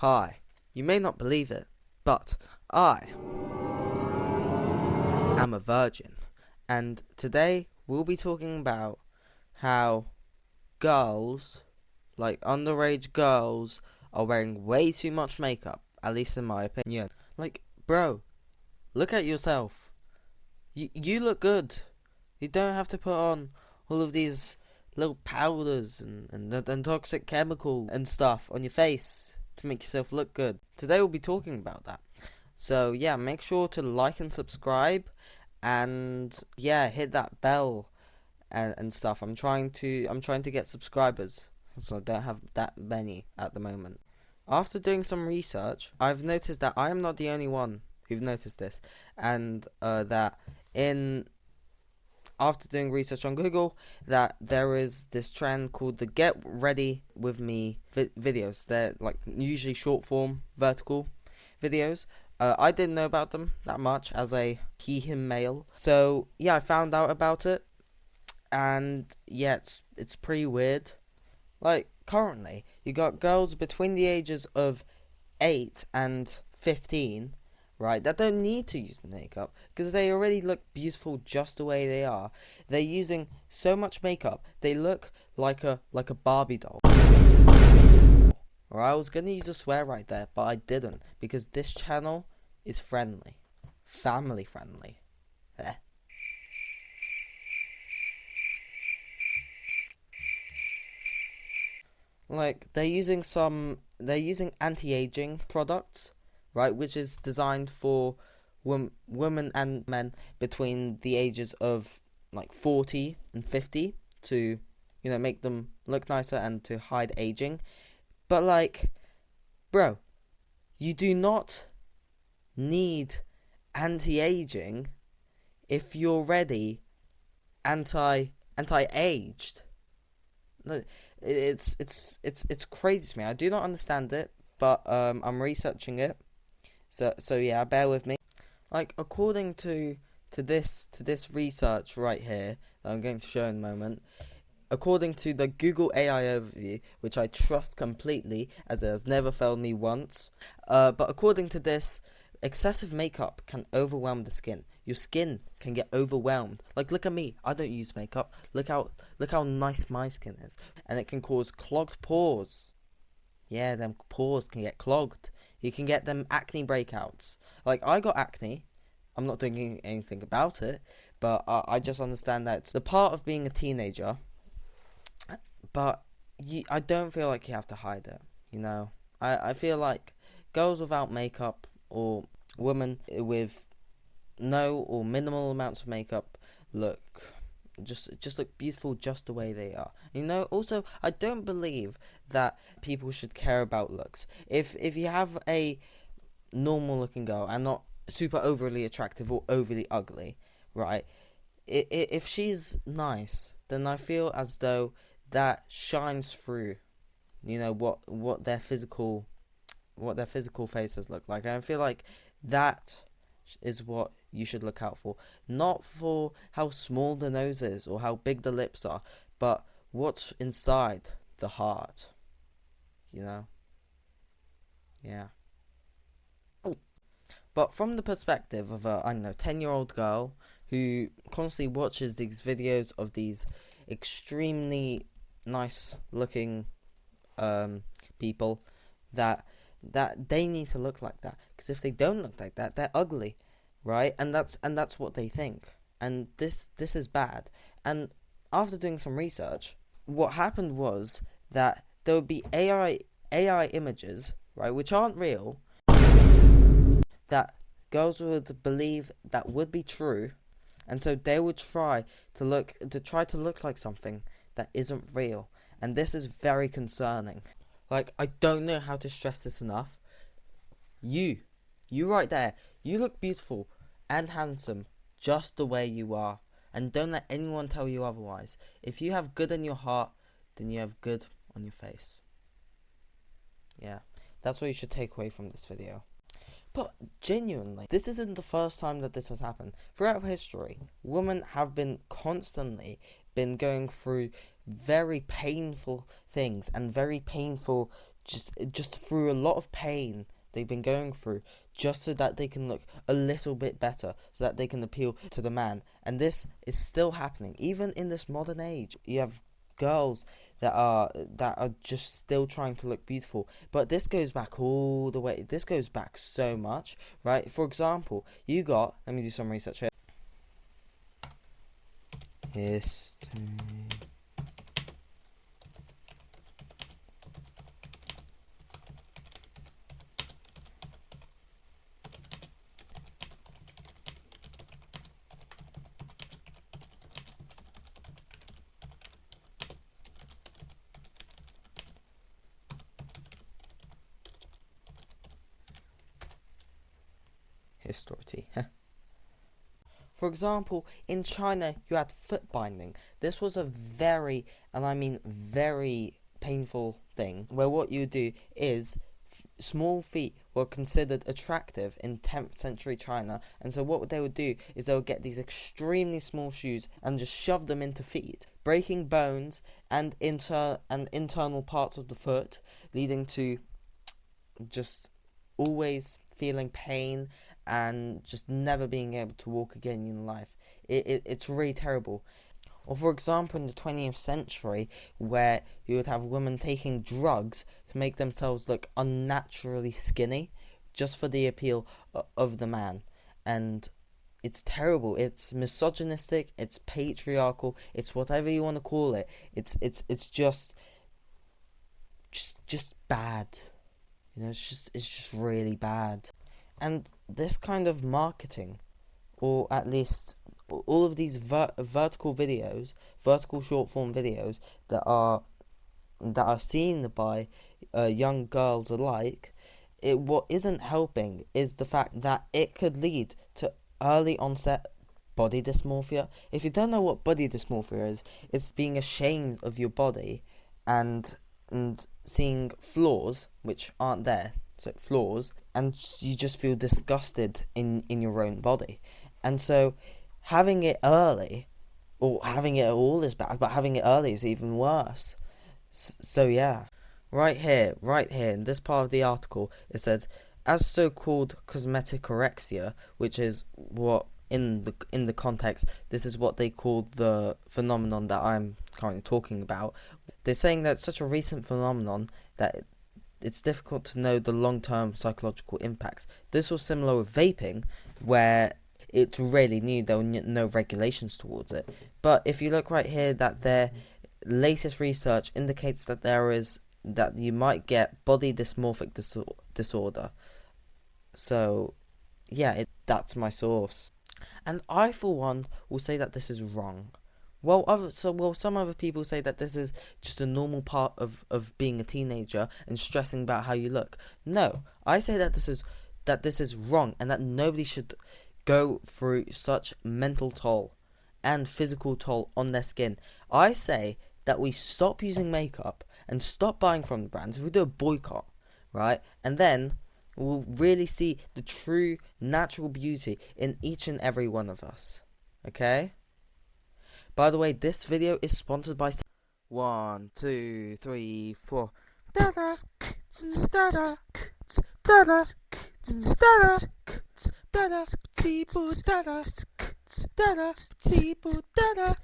Hi, you may not believe it, but I am a virgin, and today we'll be talking about how girls, like underage girls, are wearing way too much makeup, at least in my opinion. Like, bro, look at yourself. You look good. You don't have to put on all of these little powders and toxic chemical and stuff on your face to make yourself look good. Today we'll be talking about that. So yeah, make sure to like and subscribe, and yeah, hit that bell and stuff. I'm trying to get subscribers, so I don't have that many at the moment. After doing some research, I've noticed that I am not the only one who've noticed this, and that after doing research on Google, that there is this trend called the Get Ready With Me videos. They're like usually short form, vertical videos. I didn't know about them that much as a he/him male. So yeah, I found out about it, and yeah, it's pretty weird. Like currently, you got girls between the ages of 8 and 15, right, that don't need to use makeup because they already look beautiful just the way they are. They're using so much makeup, they look like a Barbie doll. Or I was gonna use a swear right there, but I didn't because this channel is friendly, family friendly. Like they're using anti-aging products, right, which is designed for women and men between the ages of like 40 and 50 to, make them look nicer and to hide aging. But like, bro, you do not need anti-aging if you're already anti-aged. It's crazy to me. I do not understand it, but I'm researching it. So yeah, bear with me. Like according to this research right here that I'm going to show in a moment, according to the Google AI overview, which I trust completely as it has never failed me once, but according to this, excessive makeup can overwhelm the skin. Your skin can get overwhelmed. Like, look at me. I don't use makeup. Look how nice my skin is. And it can cause clogged pores. Yeah, them pores can get clogged. You can get them acne breakouts. Like, I got acne. I'm not doing anything about it. But I just understand that it's the part of being a teenager. But I don't feel like you have to hide it, I feel like girls without makeup or women with no or minimal amounts of makeup look look beautiful just the way they are. Also, I don't believe that people should care about looks. If you have a normal looking girl and not super overly attractive or overly ugly, right? If she's nice, then I feel as though that shines through, what their physical faces look like. And I feel like that is what you should look out for, not for how small the nose is or how big the lips are, but what's inside the heart. Yeah. But from the perspective of a 10-year-old girl who constantly watches these videos of these extremely nice looking people, that they need to look like that, because if they don't look like that, they're ugly, right? And that's what they think, and this is bad. And after doing some research, what happened was that there would be AI images, right, which aren't real, that girls would believe that would be true, and so they would try to look like something that isn't real. And this is very concerning. Like, I don't know how to stress this enough. You right there, you look beautiful and handsome just the way you are, and don't let anyone tell you otherwise. If you have good in your heart, then you have good on your face. Yeah, that's what you should take away from this video. But genuinely, this isn't the first time that this has happened. Throughout history, women have been constantly going through very painful things and very painful just through a lot of pain they've been going through, just so that they can look a little bit better, so that they can appeal to the man. And this is still happening even in this modern age. You have girls that are just still trying to look beautiful, but this goes back all the way. This goes back so much, right? For example, let me do some research here. History. History. For example, in China, you had foot binding. This was a very, and I mean very, painful thing, where what you do is small feet were considered attractive in 10th century China, and so what they would do is they would get these extremely small shoes and just shove them into feet, breaking bones and internal parts of the foot, leading to just always feeling pain and just never being able to walk again in life. It's really terrible. Or for example, in the 20th century, where you would have women taking drugs to make themselves look unnaturally skinny, just for the appeal of the man. And it's terrible. It's misogynistic. It's patriarchal. It's whatever you want to call it. It's just bad. You know, it's just really bad. And this kind of marketing, or at least all of these vertical short form videos that are seen by young girls alike, what isn't helping is the fact that it could lead to early onset body dysmorphia. If you don't know what body dysmorphia is, it's being ashamed of your body and seeing flaws which aren't there. So flaws, and you just feel disgusted in your own body. And so having it early, or having it at all is bad, but having it early is even worse. So yeah, right here in this part of the article, it says, as so-called cosmetic orexia, which is what in the context, this is what they call the phenomenon that I'm currently talking about. They're saying that it's such a recent phenomenon that it's difficult to know the long-term psychological impacts. This was similar with vaping, where it's really new. There were no regulations towards it. But if you look right here, that their latest research indicates that you might get body dysmorphic disorder. So, yeah, that's my source. And I, for one, will say that this is wrong. Some other people say that this is just a normal part of being a teenager and stressing about how you look. No, I say that this is wrong, and that nobody should go through such mental toll and physical toll on their skin. I say that we stop using makeup and stop buying from the brands. We do a boycott, right? And then we'll really see the true natural beauty in each and every one of us. Okay? By the way, this video is sponsored by 1, 2, 3, 4. Dada, dada, dada, dada, dada, tipo dada, dada, tipo dada.